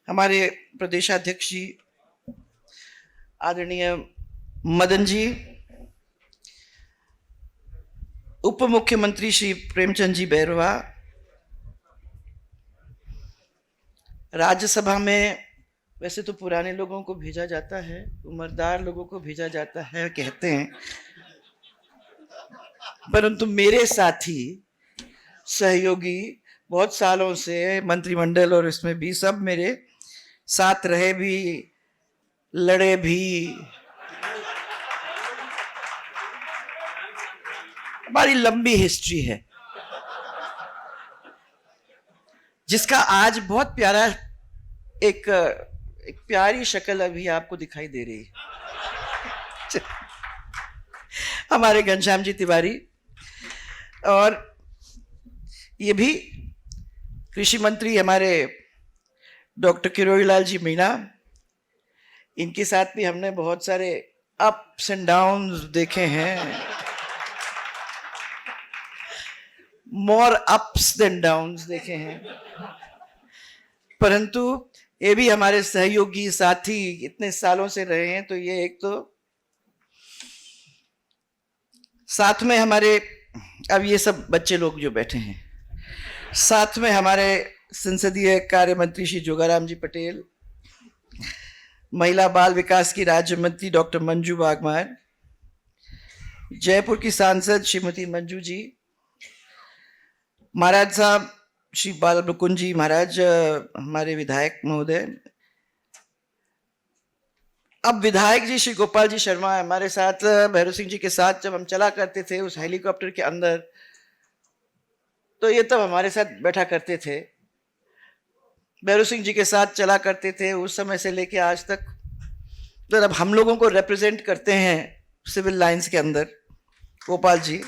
हमारे प्रदेशाध्यक्ष जी आदरणीय मदन जी, उप मुख्यमंत्री श्री प्रेमचंद जी बैरवा, राज्यसभा में वैसे तो पुराने लोगों को भेजा जाता है, उम्रदार लोगों को भेजा जाता है कहते हैं, परंतु मेरे साथी सहयोगी बहुत सालों से मंत्रिमंडल और इसमें भी सब मेरे साथ रहे भी, लड़े भी, हमारी लंबी हिस्ट्री है, जिसका आज बहुत प्यारा एक प्यारी शक्ल अभी आपको दिखाई दे रही है। हमारे घनश्याम जी तिवारी, और ये भी कृषि मंत्री हमारे डॉक्टर किरोड़ी लाल जी मीणा, इनके साथ भी हमने बहुत सारे अप्स एंड डाउन्स देखे हैं, मोर अप्स देन डाउन्स देखे हैं, परंतु ये भी हमारे सहयोगी साथी इतने सालों से रहे हैं। तो ये एक तो साथ में हमारे, अब ये सब बच्चे लोग जो बैठे हैं, साथ में हमारे संसदीय कार्य मंत्री श्री जोगाराम जी पटेल, महिला बाल विकास की राज्य मंत्री डॉक्टर मंजू बागमार, जयपुर की सांसद श्रीमती मंजू जी, महाराज साहब श्री बाल मुकुंद जी महाराज, हमारे विधायक महोदय, अब विधायक जी श्री गोपाल जी शर्मा हमारे साथ, भैरव सिंह जी के साथ जब हम चला करते थे उस हेलीकॉप्टर के अंदर, तो ये तब हमारे साथ बैठा करते थे, भैरव सिंह जी के साथ चला करते थे उस समय से लेके आज तक। तो अब हम लोगों को रिप्रेजेंट करते हैं सिविल लाइंस के अंदर गोपाल जी।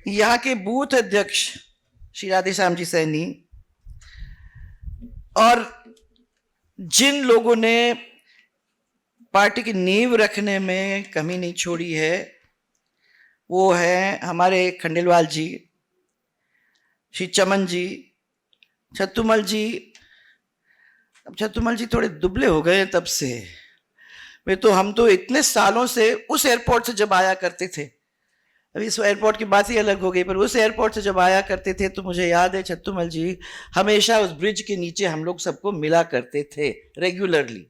यहाँ के बूथ अध्यक्ष श्री राधेश्याम जी सैनी, और जिन लोगों ने पार्टी की नींव रखने में कमी नहीं छोड़ी है वो है हमारे खंडेलवाल जी, श्री चमन जी, छत्तुमल जी। अब छत्तुमल जी थोड़े दुबले हो गए तब से, वे तो हम तो इतने सालों से उस एयरपोर्ट से जब आया करते थे, अभी इस एयरपोर्ट की बात ही अलग हो गई, पर उस एयरपोर्ट से जब आया करते थे तो मुझे याद है छत्तुमल जी हमेशा उस ब्रिज के नीचे हम लोग सबको मिला करते थे रेगुलरली,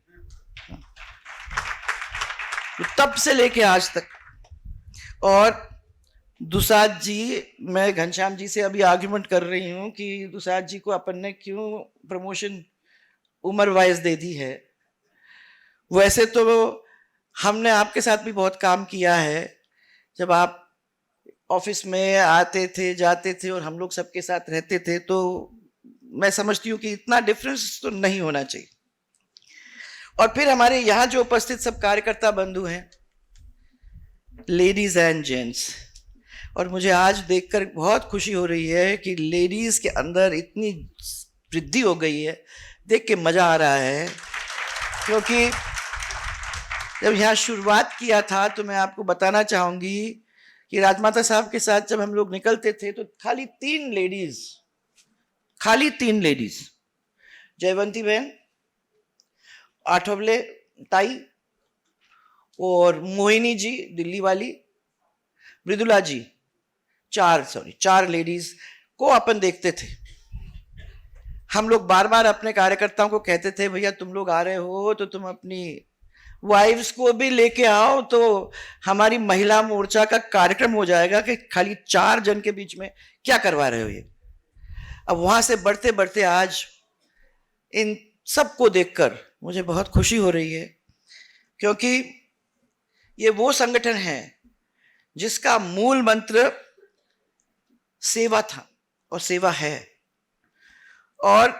तब से लेके आज तक। और दुसाद जी, मैं घनश्याम जी से अभी आर्ग्यूमेंट कर रही हूँ कि दुसाद जी को अपन ने क्यों प्रमोशन उम्र वाइज दे दी है। वैसे तो हमने आपके साथ भी बहुत काम किया है, जब आप ऑफिस में आते थे जाते थे और हम लोग सबके साथ रहते थे, तो मैं समझती हूँ कि इतना डिफरेंस तो नहीं होना चाहिए। और फिर हमारे यहाँ जो उपस्थित सब कार्यकर्ता बंधु हैं, लेडीज एंड जेंट्स, और मुझे आज देखकर बहुत खुशी हो रही है कि लेडीज के अंदर इतनी वृद्धि हो गई है, देख के मजा आ रहा है। क्योंकि जब यहाँ शुरुआत किया था तो मैं आपको बताना चाहूंगी कि राजमाता साहब के साथ जब हम लोग निकलते थे तो खाली तीन लेडीज, जयवंती बहन, आठवले ताई और मोहिनी जी दिल्ली वाली, मृदुला जी, चार लेडीज को अपन देखते थे। हम लोग बार बार अपने कार्यकर्ताओं को कहते थे, भैया तुम लोग आ रहे हो तो तुम अपनी वाइफ्स को भी लेके आओ, तो हमारी महिला मोर्चा का कार्यक्रम हो जाएगा कि खाली 4 जन के बीच में क्या करवा रहे हो ये। अब वहां से बढ़ते बढ़ते आज इन सबको देखकर मुझे बहुत खुशी हो रही है, क्योंकि ये वो संगठन है जिसका मूल मंत्र सेवा था और सेवा है, और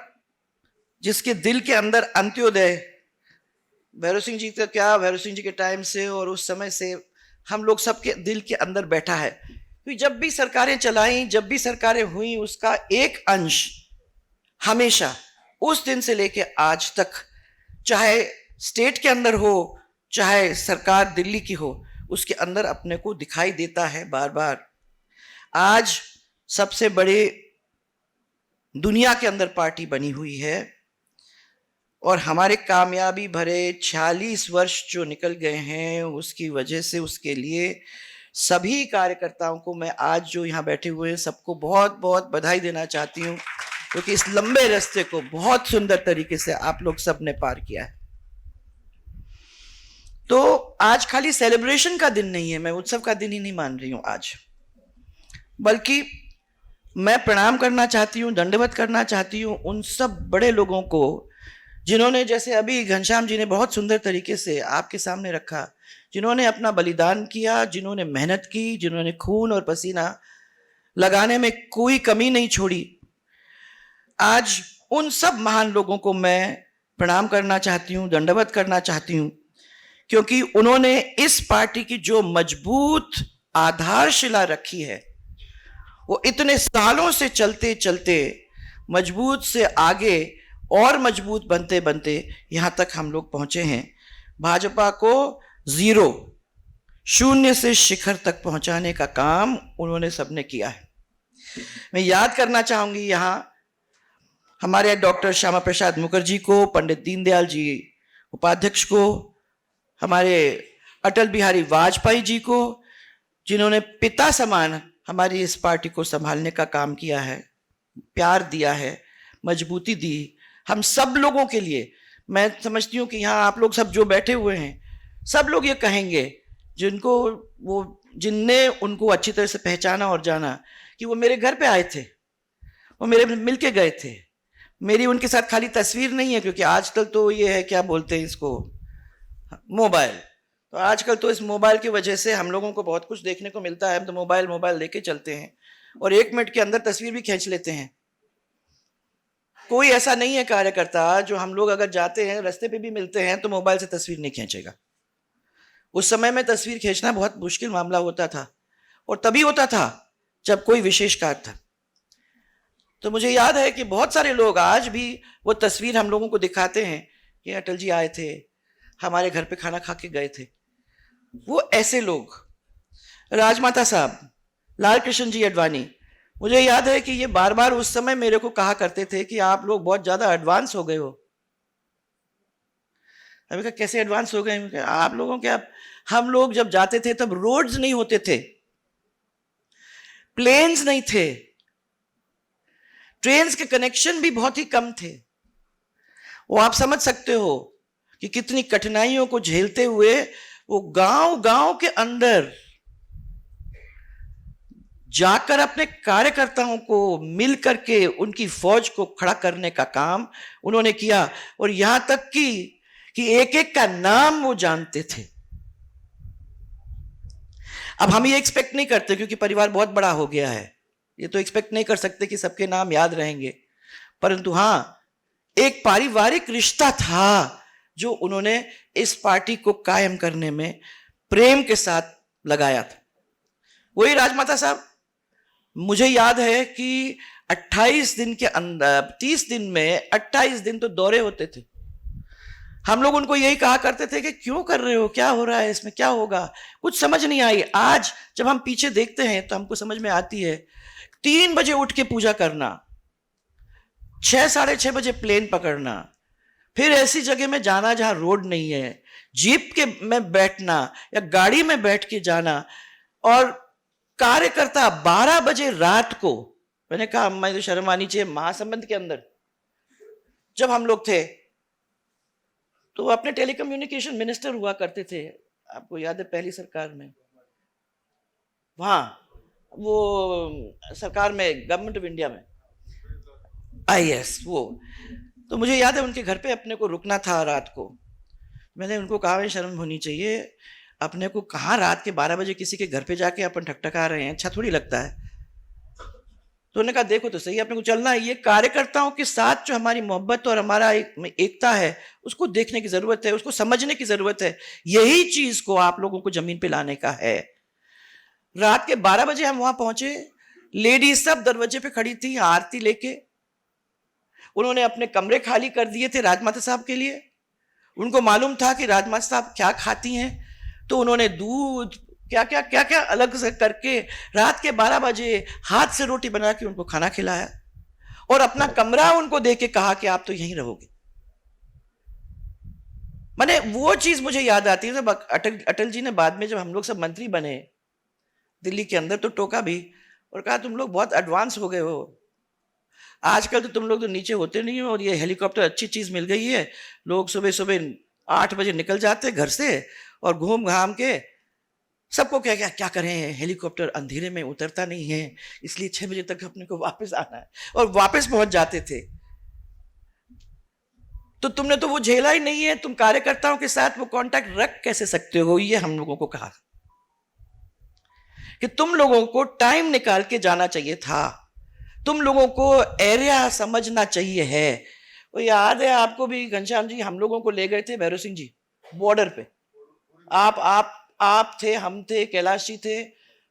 जिसके दिल के अंदर अंत्योदय, भैरव सिंह जी का क्या, भैरव सिंह जी के टाइम से और उस समय से हम लोग सबके दिल के अंदर बैठा है। क्योंकि जब भी सरकारें चलाई, जब भी सरकारें हुई, उसका एक अंश हमेशा उस दिन से लेके आज तक, चाहे स्टेट के अंदर हो चाहे सरकार दिल्ली की हो, उसके अंदर अपने को दिखाई देता है बार बार। आज सबसे बड़े दुनिया के अंदर पार्टी बनी हुई है और हमारे कामयाबी भरे 46 वर्ष जो निकल गए हैं उसकी वजह से, उसके लिए सभी कार्यकर्ताओं को मैं आज जो यहाँ बैठे हुए हैं सबको बहुत बहुत बधाई देना चाहती हूँ, क्योंकि इस लंबे रास्ते को बहुत सुंदर तरीके से आप लोग सब ने पार किया है। तो आज खाली सेलिब्रेशन का दिन नहीं है, मैं उत्सव का दिन ही नहीं मान रही हूं आज, बल्कि मैं प्रणाम करना चाहती हूं, दंडवत करना चाहती हूं उन सब बड़े लोगों को जिन्होंने, जैसे अभी घनश्याम जी ने बहुत सुंदर तरीके से आपके सामने रखा, जिन्होंने अपना बलिदान किया, जिन्होंने मेहनत की, जिन्होंने खून और पसीना लगाने में कोई कमी नहीं छोड़ी। आज उन सब महान लोगों को मैं प्रणाम करना चाहती हूं, दंडवत करना चाहती हूं, क्योंकि उन्होंने इस पार्टी की जो मजबूत आधारशिला रखी है वो इतने सालों से चलते चलते मजबूत से आगे और मजबूत बनते बनते यहां तक हम लोग पहुंचे हैं। भाजपा को शून्य से शिखर तक पहुंचाने का काम उन्होंने सबने किया है। मैं याद करना चाहूंगी यहां हमारे डॉक्टर श्यामा प्रसाद मुखर्जी को, पंडित दीनदयाल जी उपाध्यक्ष को, हमारे अटल बिहारी वाजपेयी जी को, जिन्होंने पिता समान हमारी इस पार्टी को संभालने का काम किया है, प्यार दिया है, मजबूती दी हम सब लोगों के लिए। मैं समझती हूँ कि यहाँ आप लोग सब जो बैठे हुए हैं सब लोग ये कहेंगे, जिनने उनको अच्छी तरह से पहचाना और जाना, कि वो मेरे घर पे आए थे, वो मेरे मिलके गए थे। मेरी उनके साथ खाली तस्वीर नहीं है, क्योंकि आजकल तो ये है, क्या बोलते हैं इसको, मोबाइल। तो आजकल तो इस मोबाइल की वजह से हम लोगों को बहुत कुछ देखने को मिलता है, हम तो मोबाइल लेके चलते हैं और 1 मिनट के अंदर तस्वीर भी खींच लेते हैं। कोई ऐसा नहीं है कार्यकर्ता जो हम लोग अगर जाते हैं, रास्ते पे भी मिलते हैं, तो मोबाइल से तस्वीर नहीं खींचेगा। उस समय में तस्वीर खींचना बहुत मुश्किल मामला होता था, और तभी होता था जब कोई विशेष कार्य था। तो मुझे याद है कि बहुत सारे लोग आज भी वो तस्वीर हम लोगों को दिखाते हैं कि अटल जी आए थे, हमारे घर पे खाना खा के गए थे। वो ऐसे लोग, राजमाता साहब, लाल कृष्ण जी अडवाणी, मुझे याद है कि ये बार बार उस समय मेरे को कहा करते थे कि आप लोग बहुत ज्यादा एडवांस हो गए हो। अभी कहा कैसे एडवांस हो गए? आप लोगों के, हम लोग जब जाते थे तब रोड्स नहीं होते थे, प्लेन्स नहीं थे, ट्रेन्स के कनेक्शन भी बहुत ही कम थे। वो आप समझ सकते हो कि कितनी कठिनाइयों को झेलते हुए वो गांव गांव के अंदर जाकर अपने कार्यकर्ताओं को मिल करके उनकी फौज को खड़ा करने का काम उन्होंने किया, और यहां तक कि एक एक का नाम वो जानते थे। अब हम ये एक्सपेक्ट नहीं करते, क्योंकि परिवार बहुत बड़ा हो गया है, ये तो एक्सपेक्ट नहीं कर सकते कि सबके नाम याद रहेंगे, परंतु हां, एक पारिवारिक रिश्ता था जो उन्होंने इस पार्टी को कायम करने में प्रेम के साथ लगाया था। वही राजमाता साहब, मुझे याद है कि 28 दिन के अंदर, 30 दिन में 28 दिन तो दौरे होते थे। हम लोग उनको यही कहा करते थे कि क्यों कर रहे हो, क्या हो रहा है इसमें, क्या होगा, कुछ समझ नहीं आई। आज जब हम पीछे देखते हैं तो हमको समझ में आती है। 3 बजे उठ के पूजा करना, 6 साढ़े 6 बजे प्लेन पकड़ना, फिर ऐसी जगह में जाना जहां रोड नहीं है, जीप के में बैठना या गाड़ी में बैठ के जाना, और कार्यकर्ता 12 बजे रात को, मैंने कहा मैं तो शर्म आनी चाहिए, महासंबंध के अंदर जब हम लोग थे तो अपने टेलीकम्युनिकेशन मिनिस्टर हुआ करते थे, आपको याद है पहली सरकार में, वहां वो सरकार में, गवर्नमेंट ऑफ इंडिया में, IAS वो। तो मुझे याद है उनके घर पे अपने को रुकना था रात को। मैंने उनको कहा शर्म होनी चाहिए, अपने को कहाँ रात के 12 बजे किसी के घर पे जाके अपन ठकठका रहे हैं, अच्छा थोड़ी लगता है। तो उन्होंने कहा देखो तो सही, अपने को चलना है, ये कार्यकर्ताओं के साथ जो हमारी मोहब्बत और हमारा एकता है उसको देखने की जरूरत है, उसको समझने की जरूरत है। यही चीज को आप लोगों को जमीन पे लाने का है। रात के 12 बजे हम वहां पहुंचे, लेडीज सब दरवाजे पे खड़ी थी आरती लेके। उन्होंने अपने कमरे खाली कर दिए थे राजमाता साहब के लिए। उनको मालूम था कि राजमाता साहब क्या खाती हैं, तो उन्होंने दूध क्या क्या अलग से करके रात के 12 बजे हाथ से रोटी बना के उनको खाना खिलाया। और अपना कमरा उनको दे के कहा कि आप तो यहीं रहोगे। माने वो चीज मुझे याद आती है जब अटल जी ने बाद में, जब हम लोग सब मंत्री बने दिल्ली के अंदर, तो टोका भी और कहा तुम लोग बहुत एडवांस हो गए हो, आजकल तो तुम लोग तो नीचे होते नहीं हो, और ये हेलीकॉप्टर अच्छी चीज मिल गई है, लोग सुबह सुबह 8 बजे निकल जाते घर से और घूम घाम के, सबको क्या क्या क्या करें, हेलीकॉप्टर अंधेरे में उतरता नहीं है, इसलिए 6 बजे तक अपने को वापस आना है, और वापस पहुंच जाते थे। तो तुमने तो वो झेला ही नहीं है, तुम कार्यकर्ताओं के साथ वो कांटेक्ट रख कैसे सकते हो? ये हम लोगों को कहा कि तुम लोगों को टाइम निकाल के जाना चाहिए था, तुम लोगों को एरिया समझना चाहिए है। वो याद है आपको भी घनश्याम जी, हम लोगों को ले गए थे भैरव सिंह जी बॉर्डर पे, आप थे, हम थे, कैलाश जी थे,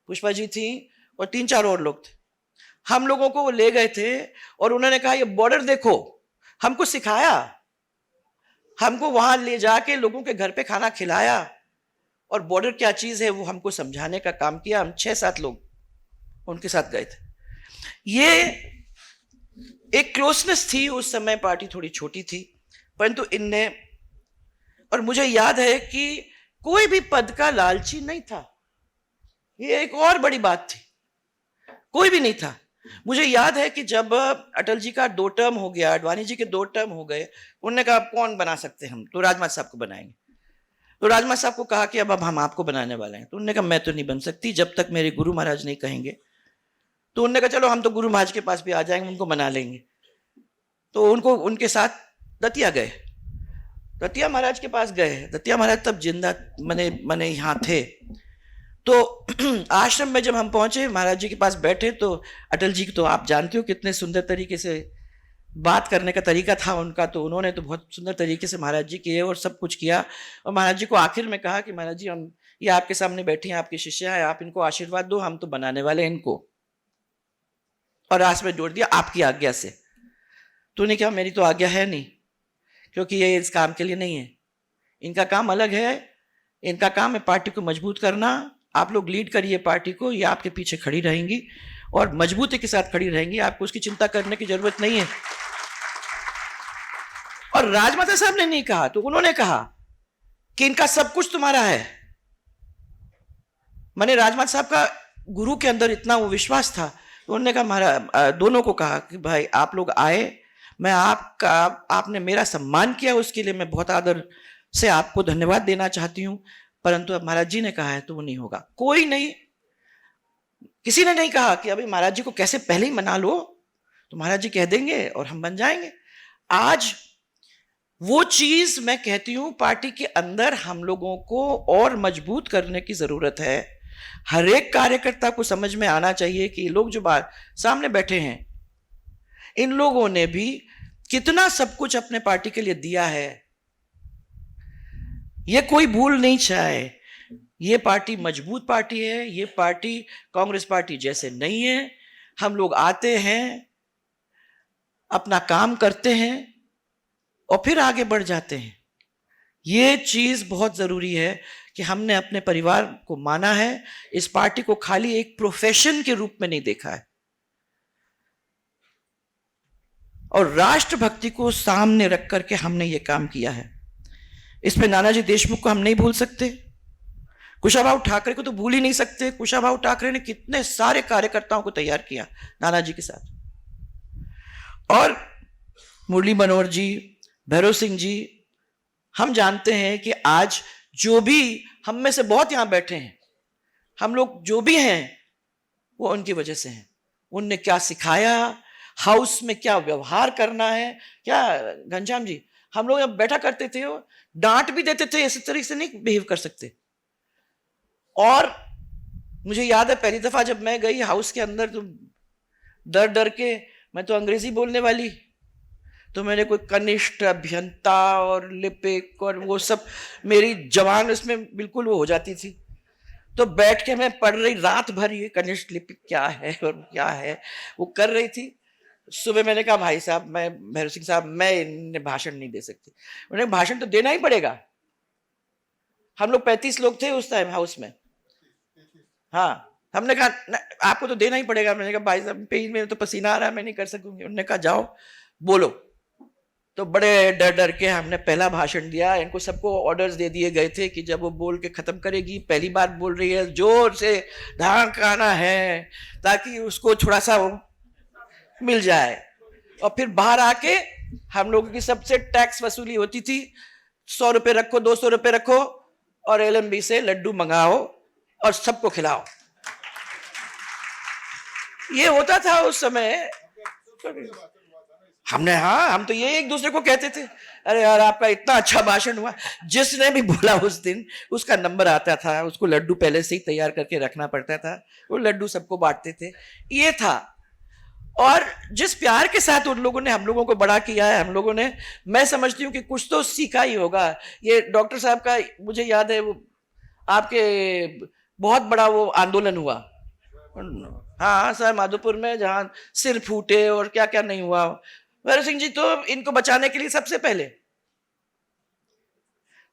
पुष्पा जी थी और 3-4 और लोग थे। हम लोगों को वो ले गए थे और उन्होंने कहा ये बॉर्डर देखो, हमको सिखाया, हमको वहां ले जाके लोगों के घर पे खाना खिलाया और बॉर्डर क्या चीज है वो हमको समझाने का काम किया। हम 6-7 लोग उनके साथ गए थे। ये एक क्लोजनेस थी उस समय, पार्टी थोड़ी छोटी थी परंतु इनने, और मुझे याद है कि कोई भी पद का लालची नहीं था, ये एक और बड़ी बात थी, कोई भी नहीं था। मुझे याद है कि जब अटल जी का 2 टर्म हो गया, अडवाणी जी के 2 टर्म हो गए, उन्होंने कहा कौन बना सकते हैं हम, तो राजमाता साहब को बनाएंगे। तो राजमाता साहब को कहा कि अब हम आपको बनाने वाले हैं, तो उन्होंने कहा मैं तो नहीं बन सकती जब तक मेरे गुरु महाराज नहीं कहेंगे। तो उन्होंने कहा चलो हम तो गुरु महाराज के पास भी आ जाएंगे, उनको बना लेंगे। तो उनको उनके साथ दतिया गए, दतिया महाराज के पास गए। दतिया महाराज तब जिंदा मने यहाँ थे। तो आश्रम में जब हम पहुंचे, महाराज जी के पास बैठे, तो अटल जी तो आप जानते हो कितने सुंदर तरीके से बात करने का तरीका था उनका, तो उन्होंने तो बहुत सुंदर तरीके से महाराज जी किए और सब कुछ किया। और महाराज जी को आखिर में कहा कि महाराज जी हम ये आपके सामने बैठे हैं, आपके शिष्य हैं, आप इनको आशीर्वाद दो, हम तो बनाने वाले हैं इनको। और रास में जोड़ दिया आपकी आज्ञा से। तो उन्हें कहा मेरी तो आज्ञा है नहीं, क्योंकि ये इस काम के लिए नहीं है, इनका काम अलग है, इनका काम है पार्टी को मजबूत करना, आप लोग लीड करिए पार्टी को, ये आपके पीछे खड़ी रहेंगी और मजबूती के साथ खड़ी रहेंगी, आपको उसकी चिंता करने की जरूरत नहीं है। और राजमाता साहब ने नहीं कहा, तो उन्होंने कहा कि इनका सब कुछ तुम्हारा है। मैंने राजमाता साहब का गुरु के अंदर इतना वो विश्वास था, तो उन्होंने कहा हमारा, दोनों को कहा कि भाई आप लोग आए, मैं आपका, आपने मेरा सम्मान किया, उसके लिए मैं बहुत आदर से आपको धन्यवाद देना चाहती हूं, परंतु अब महाराज जी ने कहा है तो वो नहीं होगा। कोई नहीं, किसी ने नहीं कहा कि अभी महाराज जी को कैसे पहले ही मना लो, तो महाराज जी कह देंगे और हम बन जाएंगे। आज वो चीज मैं कहती हूं पार्टी के अंदर हम लोगों को और मजबूत करने की जरूरत है। हर एक कार्यकर्ता को समझ में आना चाहिए कि ये लोग जो बाहर सामने बैठे हैं, इन लोगों ने भी कितना सब कुछ अपने पार्टी के लिए दिया है, ये कोई भूल नहीं चाहे। ये पार्टी मजबूत पार्टी है, ये पार्टी कांग्रेस पार्टी जैसे नहीं है। हम लोग आते हैं, अपना काम करते हैं और फिर आगे बढ़ जाते हैं। ये चीज बहुत जरूरी है कि हमने अपने परिवार को माना है, इस पार्टी को खाली एक प्रोफेशन के रूप में नहीं देखा है, और राष्ट्रभक्ति को सामने रख करके हमने ये काम किया है। इसमें नानाजी देशमुख को हम नहीं भूल सकते, कुशाभाऊ ठाकरे को तो भूल ही नहीं सकते। कुशाभाऊ ठाकरे ने कितने सारे कार्यकर्ताओं को तैयार किया नानाजी के साथ, और मुरली मनोहर जी, भैरव सिंह जी। हम जानते हैं कि आज जो भी हम में से बहुत यहां बैठे हैं, हम लोग जो भी हैं वो उनकी वजह से हैं। उनने क्या सिखाया, हाउस में क्या व्यवहार करना है, क्या घनश्याम जी हम लोग बैठा करते थे, डांट भी देते थे, इस तरीके से नहीं बिहेव कर सकते। और मुझे याद है पहली दफा जब मैं गई हाउस के अंदर, तो डर डर के, मैं तो अंग्रेजी बोलने वाली, तो मैंने कोई कनिष्ठ, अभियंता और लिपिक और वो सब, मेरी जवान उसमें बिल्कुल वो हो जाती थी। तो बैठ के मैं पढ़ रही रात भर, ये कनिष्ठ लिपिक क्या है और क्या है वो कर रही थी। सुबह मैंने कहा भाई साहब, मैं भैरव सिंह साहब, मैं इन्हें भाषण नहीं दे सकती। उन्हें भाषण तो देना ही पड़ेगा। हम लोग 35 लोग थे उस टाइम हाउस में, हाँ हमने कहा आपको तो देना ही पड़ेगा। मैंने कहा भाई साहब पेज में तो पसीना आ रहा है, मैं नहीं कर सकूंगी। उन्होंने कहा जाओ बोलो। तो बड़े डर डर के हमने पहला भाषण दिया। इनको सबको ऑर्डर्स दे दिए गए थे कि जब वो बोल के खत्म करेगी, पहली बार बोल रही है, जोर से धड़काना है ताकि उसको थोड़ा सा मिल जाए। और फिर बाहर आके हम लोगों की सबसे टैक्स वसूली होती थी, 100 रुपए रखो, 200 रुपए रखो और LMB से लड्डू मंगाओ और सबको खिलाओ। ये होता था उस समय। हम तो ये एक दूसरे को कहते थे, अरे यार आपका इतना अच्छा भाषण हुआ। जिसने भी बोला उस दिन उसका नंबर आता था, उसको लड्डू पहले से ही तैयार करके रखना पड़ता था, वो लड्डू सबको बांटते थे। ये था। और जिस प्यार के साथ उन लोगों ने हम लोगों को बड़ा किया है, हम लोगों ने, मैं समझती हूँ कि कुछ तो सीखा ही होगा। ये डॉक्टर साहब का मुझे याद है, वो आपके बहुत बड़ा वो आंदोलन हुआ, हाँ सर, माधोपुर में, जहां सिर फूटे और क्या क्या नहीं हुआ। भैरव सिंह जी तो इनको बचाने के लिए सबसे पहले।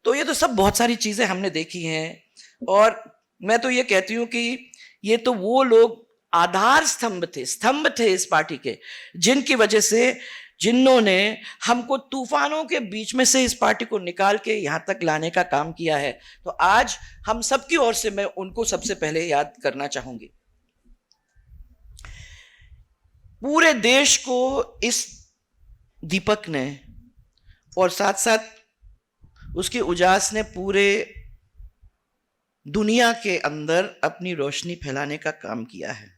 तो ये तो सब बहुत सारी चीजें हमने देखी हैं। और मैं तो ये कहती हूं कि ये तो वो लोग आधार स्तंभ थे इस पार्टी के, जिनकी वजह से, जिन्होंने हमको तूफानों के बीच में से इस पार्टी को निकाल के यहां तक लाने का काम किया है। तो आज हम सबकी ओर से मैं उनको सबसे पहले याद करना चाहूंगी। पूरे देश को इस दीपक ने और साथ साथ उसके उजास ने पूरे दुनिया के अंदर अपनी रोशनी फैलाने का काम किया है।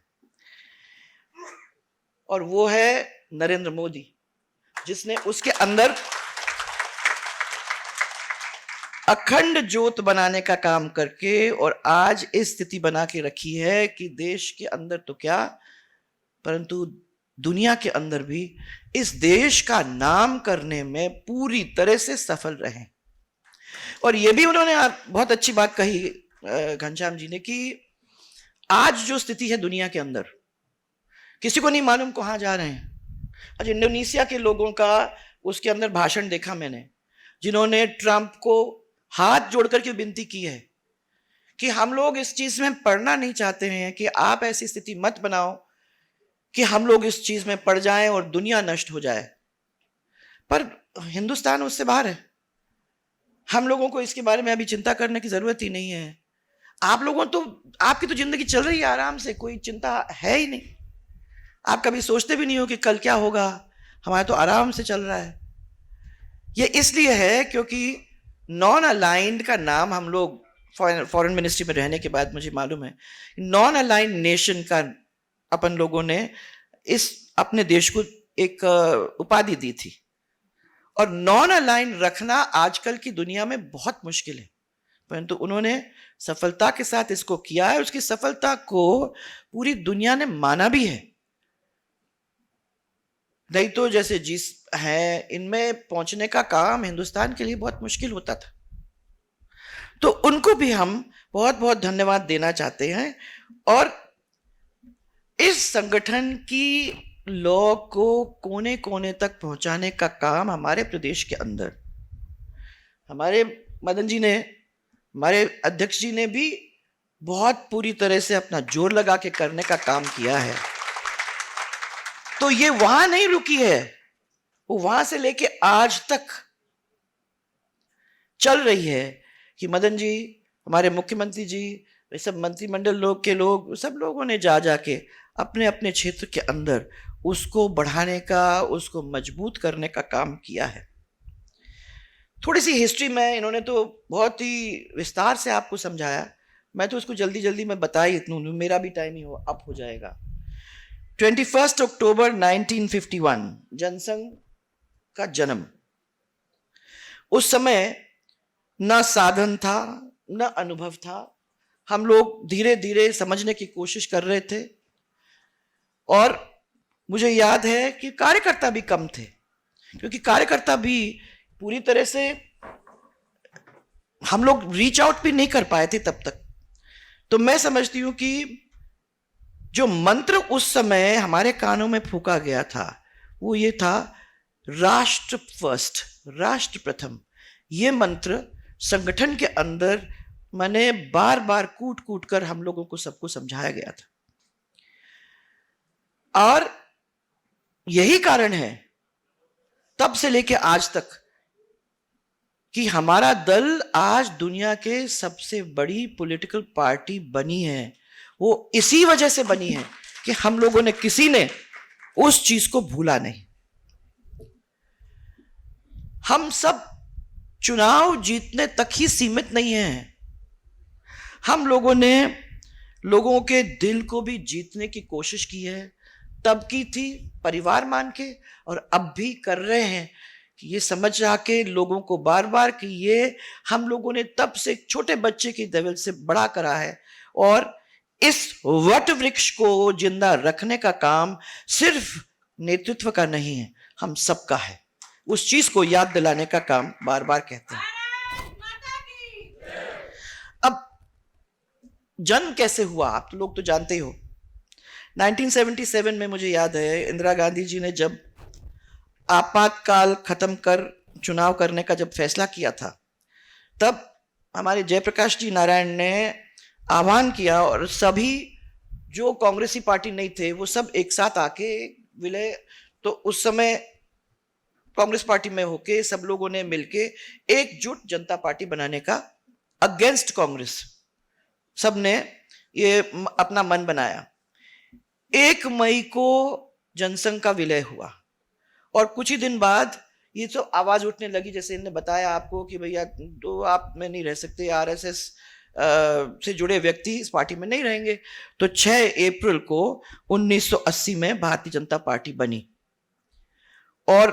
और वो है नरेंद्र मोदी, जिसने उसके अंदर अखंड ज्योत बनाने का काम करके और आज इस स्थिति बना के रखी है कि देश के अंदर तो क्या, परंतु दुनिया के अंदर भी इस देश का नाम करने में पूरी तरह से सफल रहे। और ये भी उन्होंने बहुत अच्छी बात कही घनश्याम जी ने, कि आज जो स्थिति है दुनिया के अंदर, किसी को नहीं मालूम कहां जा रहे हैं। आज इंडोनेशिया के लोगों का उसके अंदर भाषण देखा मैंने, जिन्होंने ट्रंप को हाथ जोड़कर के विनती की है कि हम लोग इस चीज में पड़ना नहीं चाहते हैं, कि आप ऐसी स्थिति मत बनाओ कि हम लोग इस चीज में पड़ जाएं और दुनिया नष्ट हो जाए। पर हिंदुस्तान उससे बाहर है। हम लोगों को इसके बारे में अभी चिंता करने की जरूरत ही नहीं है। आप लोगों तो, आपकी तो जिंदगी चल रही है आराम से, कोई चिंता है ही नहीं। आप कभी सोचते भी नहीं हो कि कल क्या होगा, हमारा तो आराम से चल रहा है। ये इसलिए है क्योंकि नॉन अलाइंड का नाम हम लोग फॉरेन मिनिस्ट्री में रहने के बाद मुझे मालूम है, नॉन अलाइंड नेशन का अपन लोगों ने इस अपने देश को एक उपाधि दी थी। और नॉन अलाइन रखना आजकल की दुनिया में बहुत मुश्किल है, परंतु उन्होंने सफलता के साथ इसको किया है। उसकी सफलता को पूरी दुनिया ने माना भी है। नहीं तो जैसे जिस है, इनमें पहुंचने का काम हिंदुस्तान के लिए बहुत मुश्किल होता था। तो उनको भी हम बहुत बहुत धन्यवाद देना चाहते हैं। और इस संगठन की लॉ को कोने कोने तक पहुंचाने का काम हमारे प्रदेश के अंदर हमारे मदन जी ने, हमारे अध्यक्ष जी ने भी बहुत पूरी तरह से अपना जोर लगा के करने का काम किया है। तो ये वहां नहीं रुकी है, वो वहां से लेके आज तक चल रही है कि मदन जी, हमारे मुख्यमंत्री जी, सब मंत्रिमंडल लोग के लोग, सब लोगों ने जा जाके अपने अपने क्षेत्र के अंदर उसको बढ़ाने का, उसको मजबूत करने का काम किया है। थोड़ी सी हिस्ट्री में इन्होंने तो बहुत ही विस्तार से आपको समझाया, मैं तो उसको जल्दी जल्दी में बता ही इतनू, मेरा भी टाइम ही अप हो जाएगा। 21 अक्टूबर 1951 जनसंघ का जन्म। उस समय न साधन था न अनुभव था, हम लोग धीरे धीरे समझने की कोशिश कर रहे थे। और मुझे याद है कि कार्यकर्ता भी कम थे, क्योंकि कार्यकर्ता भी पूरी तरह से हम लोग रीच आउट भी नहीं कर पाए थे तब तक। तो मैं समझती हूं कि जो मंत्र उस समय हमारे कानों में फूंका गया था वो ये था, राष्ट्र फर्स्ट, राष्ट्र प्रथम। ये मंत्र संगठन के अंदर मैंने बार बार कूट कूट कर हम लोगों को सबको समझाया गया था, और यही कारण है तब से लेके आज तक कि हमारा दल आज दुनिया के सबसे बड़ी पॉलिटिकल पार्टी बनी है। वो इसी वजह से बनी है कि हम लोगों ने, किसी ने उस चीज को भूला नहीं। हम सब चुनाव जीतने तक ही सीमित नहीं हैं, हम लोगों ने लोगों के दिल को भी जीतने की कोशिश की है। तब की थी परिवार मान के, और अब भी कर रहे हैं कि ये समझ आके लोगों को बार बार कि ये हम लोगों ने तब से छोटे बच्चे की लेवल से बड़ा करा है, और इस वट वृक्ष को जिंदा रखने का काम सिर्फ नेतृत्व का नहीं है, हम सबका है। उस चीज को याद दिलाने का काम बार बार कहते हैं। अब जन्म कैसे हुआ आप तो लोग तो जानते ही हो। 1977 में मुझे याद है, इंदिरा गांधी जी ने जब आपातकाल खत्म कर चुनाव करने का जब फैसला किया था, तब हमारे जयप्रकाश जी नारायण ने आह्वान किया और सभी जो कांग्रेसी पार्टी नहीं थे वो सब एक साथ आके विलय, तो उस समय कांग्रेस पार्टी में होके सब लोगों ने मिलके एकजुट जनता पार्टी बनाने का, अगेंस्ट कांग्रेस, सब ने ये अपना मन बनाया। 1 मई को जनसंघ का विलय हुआ और कुछ ही दिन बाद ये तो आवाज उठने लगी, जैसे इन्होंने बताया आपको कि भैया तो आप में नहीं रह सकते, आरएसएस से जुड़े व्यक्ति इस पार्टी में नहीं रहेंगे। तो 6 अप्रैल को 1980 में भारतीय जनता पार्टी बनी, और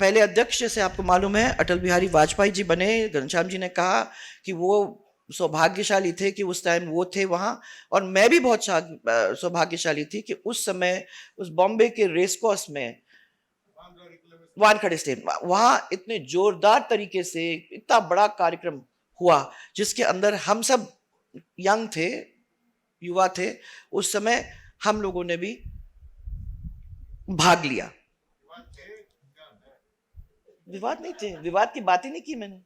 पहले अध्यक्ष जैसे आपको मालूम है अटल बिहारी वाजपेयी जी बने। घनश्याम जी ने कहा कि वो सौभाग्यशाली थे कि उस टाइम वो थे वहां, और मैं भी बहुत सौभाग्यशाली थी कि उस समय उस बॉम्बे के रेस कोर्स में वानखेड़े स्टेट, वहां इतने जोरदार तरीके से इतना बड़ा कार्यक्रम हुआ जिसके अंदर हम सब यंग थे, युवा थे उस समय, हम लोगों ने भी भाग लिया। विवाद नहीं थे, विवाद की बात ही नहीं की मैंने।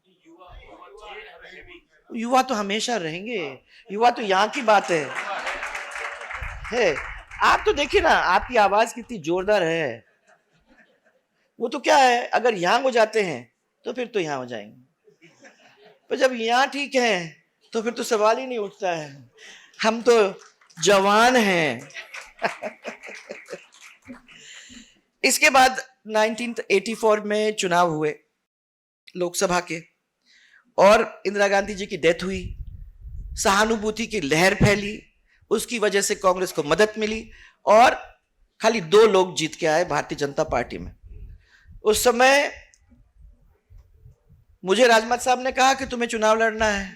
युवा तो हमेशा रहेंगे, युवा तो यहाँ की बात है। आप तो देखिए ना, आपकी आवाज कितनी जोरदार है। वो तो क्या है, अगर यहां हो जाते हैं तो फिर तो यहां हो जाएंगे, पर जब यहां ठीक है तो फिर तो सवाल ही नहीं उठता है। हम तो जवान हैं। इसके बाद 1984 में चुनाव हुए लोकसभा के, और इंदिरा गांधी जी की डेथ हुई, सहानुभूति की लहर फैली, उसकी वजह से कांग्रेस को मदद मिली, और खाली 2 लोग जीत के आए भारतीय जनता पार्टी में। उस समय मुझे राजनाथ साहब ने कहा कि तुम्हें चुनाव लड़ना है।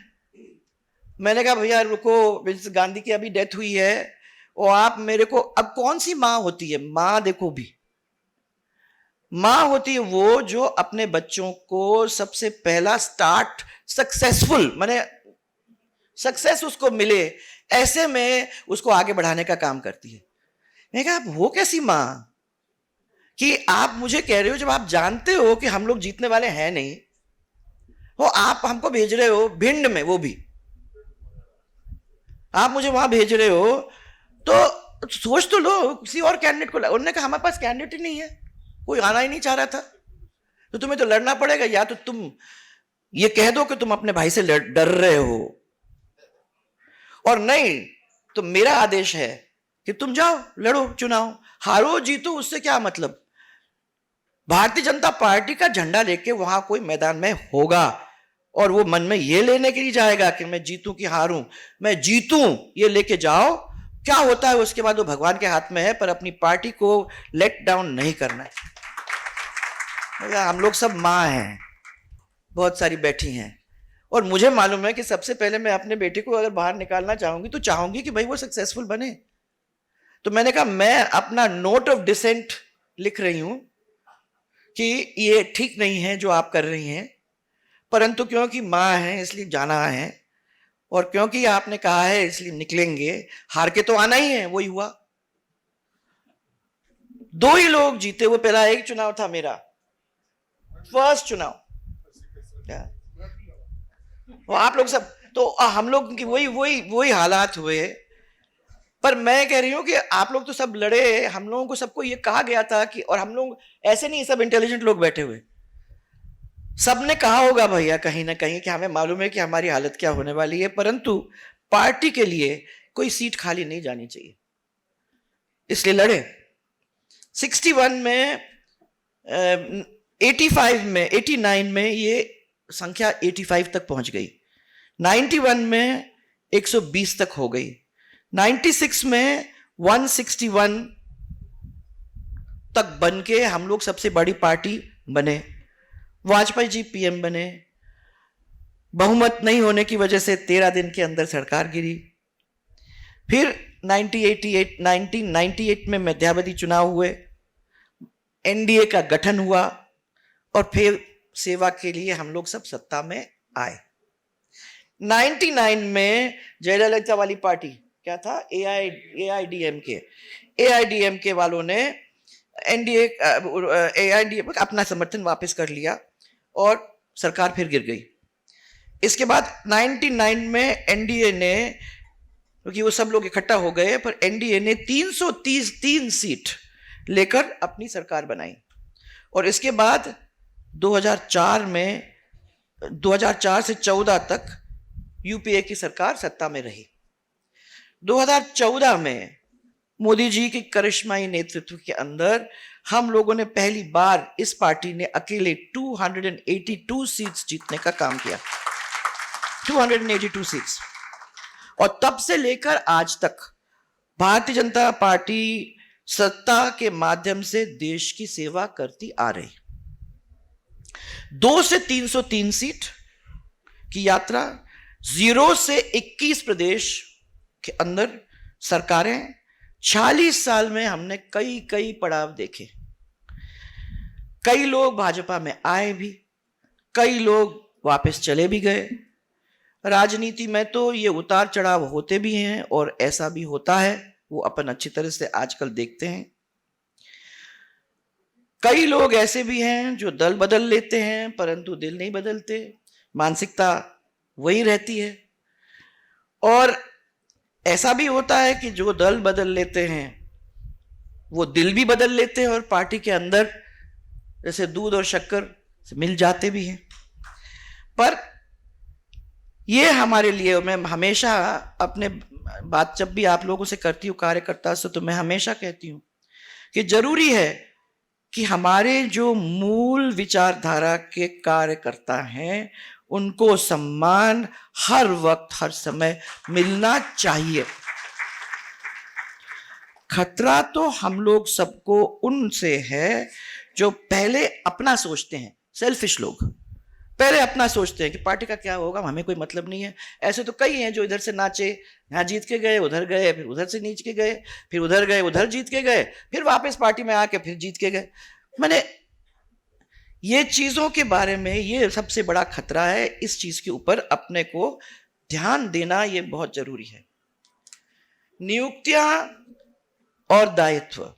मैंने कहा भैया रुको, गांधी की अभी डेथ हुई है और आप मेरे को, अब कौन सी मां होती है, मां देखो भी, मां होती है वो जो अपने बच्चों को सबसे पहला स्टार्ट सक्सेसफुल, माने सक्सेस उसको मिले, ऐसे में उसको आगे बढ़ाने का काम करती है। मैंने कहा वो कैसी मां कि आप मुझे कह रहे हो, जब आप जानते हो कि हम लोग जीतने वाले हैं नहीं, वो आप हमको भेज रहे हो भिंड में, वो भी आप मुझे वहां भेज रहे हो, तो सोच तो लो किसी और कैंडिडेट को। उन्होंने कहा हमारे पास कैंडिडेट ही नहीं है, कोई आना ही नहीं चाह रहा था, तो तुम्हें तो लड़ना पड़ेगा, या तो तुम ये कह दो कि तुम अपने भाई से डर रहे हो, और नहीं तो मेरा आदेश है कि तुम जाओ लड़ो चुनाव, हारो जीतो उससे क्या मतलब। भारतीय जनता पार्टी का झंडा लेके वहां कोई मैदान में होगा, और वो मन में ये लेने के लिए जाएगा कि मैं जीतूं कि हारूं, मैं जीतूं ये लेके जाओ, क्या होता है उसके बाद वो भगवान के हाथ में है, पर अपनी पार्टी को लेट डाउन नहीं करना है। हम लोग सब मां हैं, बहुत सारी बैठी हैं, और मुझे मालूम है कि सबसे पहले मैं अपने बेटे को अगर बाहर निकालना चाहूंगी तो चाहूंगी कि भाई वो सक्सेसफुल बने। तो मैंने कहा मैं अपना नोट ऑफ डिसेंट लिख रही हूं कि ये ठीक नहीं है जो आप कर रही हैं, परंतु क्योंकि मां है इसलिए जाना है, और क्योंकि आपने कहा है इसलिए निकलेंगे, हार के तो आना ही है। वही हुआ, 2 ही लोग जीते, वो पहला एक चुनाव था मेरा, फर्स्ट चुनाव। वो आप लोग सब तो हम लोग की वही वही वही हालात हुए। पर मैं कह रही हूं कि आप लोग तो सब लड़े, हम लोगों को सबको ये कहा गया था कि, और हम लोग ऐसे नहीं, सब इंटेलिजेंट लोग बैठे हुए, सबने कहा होगा भैया कहीं ना कहीं कि हमें मालूम है कि हमारी हालत क्या होने वाली है, परंतु पार्टी के लिए कोई सीट खाली नहीं जानी चाहिए, इसलिए लड़े। 61 में 85 में 89 में ये संख्या 85 तक पहुंच गई, 91 में 120 तक हो गई, 96 में 161 तक बन के हम लोग सबसे बड़ी पार्टी बने, वाजपेयी जी पीएम बने, बहुमत नहीं होने की वजह से 13 दिन के अंदर सरकार गिरी। फिर 1998 में मध्यावधि चुनाव हुए, एनडीए का गठन हुआ, और फिर सेवा के लिए हम लोग सब सत्ता में आए। 99 में जयललिता वाली पार्टी क्या था, एआईडीएमके वालों ने एआईडीएम अपना समर्थन वापस कर लिया और सरकार फिर गिर गई। इसके बाद 99 में एनडीए ने, क्योंकि वो सब लोग इकट्ठा हो गए, पर एनडीए ने 333 सीट लेकर अपनी सरकार बनाई। और इसके बाद 2004 से 14 तक यूपीए की सरकार सत्ता में रही। 2014 में मोदी जी के करिश्माई नेतृत्व के अंदर हम लोगों ने पहली बार, इस पार्टी ने अकेले 282 सीट्स जीतने का काम किया, 282 सीट्स। और तब से लेकर आज तक भारतीय जनता पार्टी सत्ता के माध्यम से देश की सेवा करती आ रही। 2 से 303 सीट की यात्रा, 0 से 21 प्रदेश के अंदर सरकारें, 46 साल में हमने कई कई पड़ाव देखे। कई लोग भाजपा में आए भी, कई लोग वापस चले भी गए। राजनीति में तो ये उतार चढ़ाव होते भी हैं और ऐसा भी होता है, वो अपन अच्छी तरह से आजकल देखते हैं। कई लोग ऐसे भी हैं जो दल बदल लेते हैं परंतु दिल नहीं बदलते, मानसिकता वही रहती है। और ऐसा भी होता है कि जो दल बदल लेते हैं वो दिल भी बदल लेते हैं और पार्टी के अंदर जैसे दूध और शक्कर मिल जाते भी हैं। पर ये हमारे लिए, मैं हमेशा अपने बात जब भी आप लोगों से करती हूँ कार्यकर्ता से, तो मैं हमेशा कहती हूँ कि जरूरी है कि हमारे जो मूल विचारधारा के कार्यकर्ता हैं उनको सम्मान हर वक्त हर समय मिलना चाहिए। खतरा तो हम लोग सबको उनसे है जो पहले अपना सोचते हैं, सेल्फिश लोग पहले अपना सोचते हैं कि पार्टी का क्या होगा, हमें कोई मतलब नहीं है। ऐसे तो कई हैं जो इधर से नाचे, यहाँ जीत के गए, उधर गए, फिर उधर से नीच के गए, फिर उधर गए, उधर जीत के गए, फिर वापस पार्टी में आके फिर जीत के गए। मैंने ये चीजों के बारे में, ये सबसे बड़ा खतरा है। इस चीज के ऊपर अपने को ध्यान देना ये बहुत जरूरी है। नियुक्तियां और दायित्व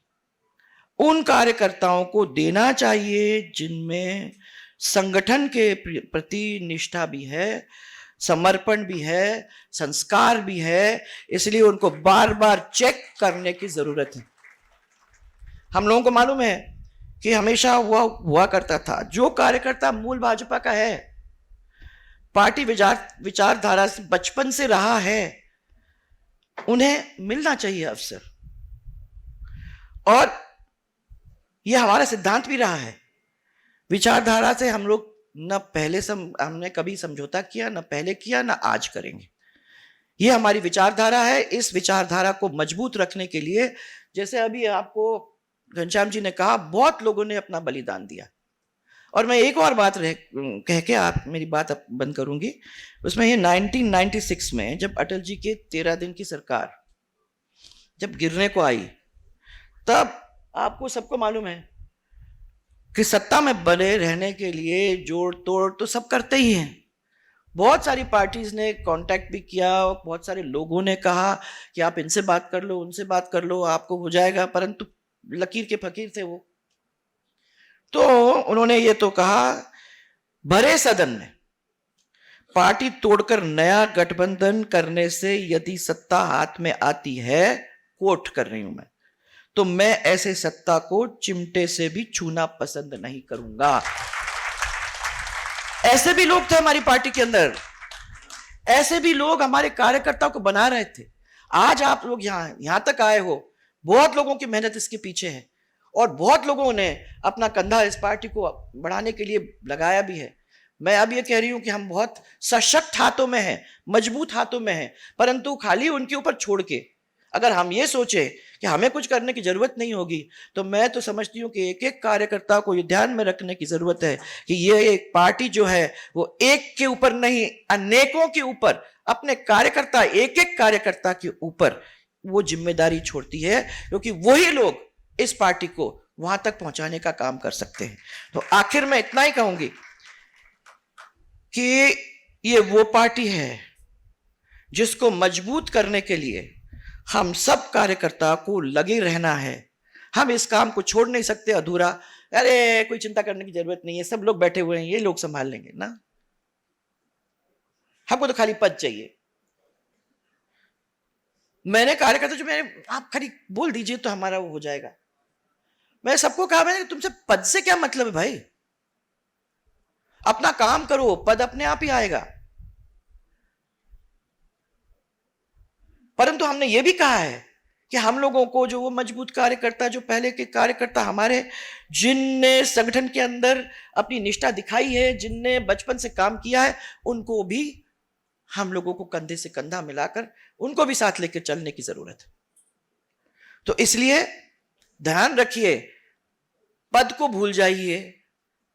उन कार्यकर्ताओं को देना चाहिए जिनमें संगठन के प्रति निष्ठा भी है, समर्पण भी है, संस्कार भी है। इसलिए उनको बार बार चेक करने की जरूरत है। हम लोगों को मालूम है कि हमेशा हुआ करता था, जो कार्यकर्ता मूल भाजपा का है, पार्टी विचारधारा से बचपन से रहा है, उन्हें मिलना चाहिए अवसर। और यह हमारा सिद्धांत भी रहा है। विचारधारा से हम लोग न पहले हमने कभी समझौता किया, न पहले किया, न आज करेंगे। यह हमारी विचारधारा है। इस विचारधारा को मजबूत रखने के लिए, जैसे अभी आपको घनश्याम जी ने कहा, बहुत लोगों ने अपना बलिदान दिया। और मैं एक और बात कह के आप मेरी बात बंद करूंगी। उसमें ये 1996 में जब अटल जी के 13 दिन की सरकार जब गिरने को आई, तब आपको सबको मालूम है कि सत्ता में बने रहने के लिए जोड़ तोड़ तो सब करते ही हैं। बहुत सारी पार्टीज ने कांटेक्ट भी किया, बहुत सारे लोगों ने कहा कि आप इनसे बात कर लो, उनसे बात कर लो, आपको हो जाएगा, परंतु लकीर के फकीर थे वो। तो उन्होंने ये तो कहा भरे सदन में पार्टी तोड़कर नया गठबंधन करने से यदि सत्ता हाथ में आती है, कोट कर रही हूं मैं, तो मैं ऐसे सत्ता को चिमटे से भी छूना पसंद नहीं करूंगा। ऐसे भी लोग थे हमारी पार्टी के अंदर, ऐसे भी लोग हमारे कार्यकर्ताओं को बना रहे थे। आज आप लोग यहां तक आए हो, बहुत लोगों की मेहनत इसके पीछे है और बहुत लोगों ने अपना कंधा इस पार्टी को बढ़ाने के लिए लगाया भी है। मैं अब ये कह रही हूं कि हम बहुत सशक्त हाथों में हैं, मजबूत हाथों में हैं, परंतु खाली उनके ऊपर छोड़ के अगर हम ये सोचे कि हमें कुछ करने की जरूरत नहीं होगी, तो मैं तो समझती हूँ कि एक एक कार्यकर्ता को ये ध्यान में रखने की जरूरत है कि ये एक पार्टी जो है वो एक के ऊपर नहीं, अनेकों के ऊपर, अपने कार्यकर्ता, एक एक कार्यकर्ता के ऊपर वो जिम्मेदारी छोड़ती है, क्योंकि वही लोग इस पार्टी को वहां तक पहुंचाने का काम कर सकते हैं। तो आखिर में इतना ही कहूंगी कि ये वो पार्टी है जिसको मजबूत करने के लिए हम सब कार्यकर्ता को लगे रहना है। हम इस काम को छोड़ नहीं सकते अधूरा, अरे कोई चिंता करने की जरूरत नहीं है, सब लोग बैठे हुए हैं, ये लोग संभाल लेंगे ना। हमको तो खाली पद चाहिए। मैंने कार्यकर्ता जो मैंने, आप खाली बोल दीजिए तो हमारा वो हो जाएगा। मैं सबको कहा, मैंने तुमसे पद से क्या मतलब है भाई, अपना काम करो, पद अपने आप ही आएगा। परंतु हमने ये भी कहा है कि हम लोगों को जो वो मजबूत कार्यकर्ता, जो पहले के कार्यकर्ता हमारे, जिनने संगठन के अंदर अपनी निष्ठा दिखाई है, जिनने बचपन से काम किया है, उनको भी हम लोगों को कंधे से कंधा मिलाकर उनको भी साथ लेकर चलने की जरूरत है। तो इसलिए ध्यान रखिए, पद को भूल जाइए,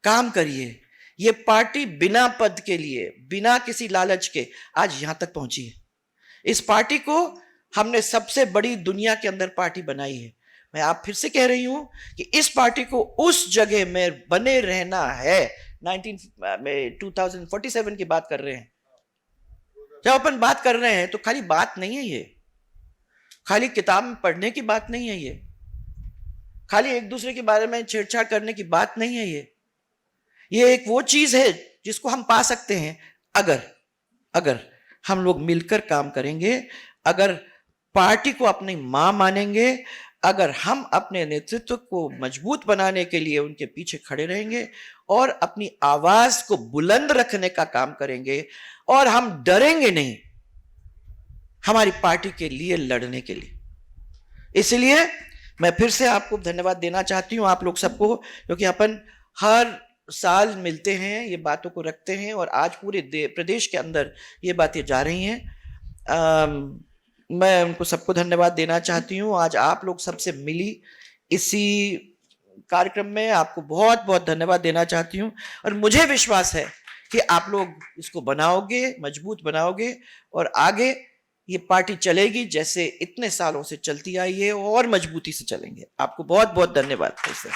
काम करिए। ये पार्टी बिना पद के लिए, बिना किसी लालच के आज यहां तक पहुंची है। इस पार्टी को हमने सबसे बड़ी दुनिया के अंदर पार्टी बनाई है। मैं आप फिर से कह रही हूं कि इस पार्टी को उस जगह में बने रहना है। 2047 की बात कर रहे हैं। जब अपन बात कर रहे हैं तो खाली बात नहीं है ये, खाली किताब में पढ़ने की बात नहीं है ये, खाली एक दूसरे के बारे में छेड़छाड़ करने की बात नहीं है ये एक वो चीज है जिसको हम पा सकते हैं अगर हम लोग मिलकर काम करेंगे, अगर पार्टी को अपनी मां मानेंगे, अगर हम अपने नेतृत्व को मजबूत बनाने के लिए उनके पीछे खड़े रहेंगे और अपनी आवाज को बुलंद रखने का काम करेंगे और हम डरेंगे नहीं हमारी पार्टी के लिए लड़ने के लिए। इसलिए मैं फिर से आपको धन्यवाद देना चाहती हूं, आप लोग सबको, क्योंकि अपन हर साल मिलते हैं, ये बातों को रखते हैं और आज पूरे प्रदेश के अंदर ये बातें जा रही हैं। मैं उनको सबको धन्यवाद देना चाहती हूँ। आज आप लोग सबसे मिली इसी कार्यक्रम में, आपको बहुत बहुत धन्यवाद देना चाहती हूँ और मुझे विश्वास है कि आप लोग इसको बनाओगे, मजबूत बनाओगे और आगे ये पार्टी चलेगी जैसे इतने सालों से चलती आई है और मजबूती से चलेंगे। आपको बहुत बहुत धन्यवाद फिर से।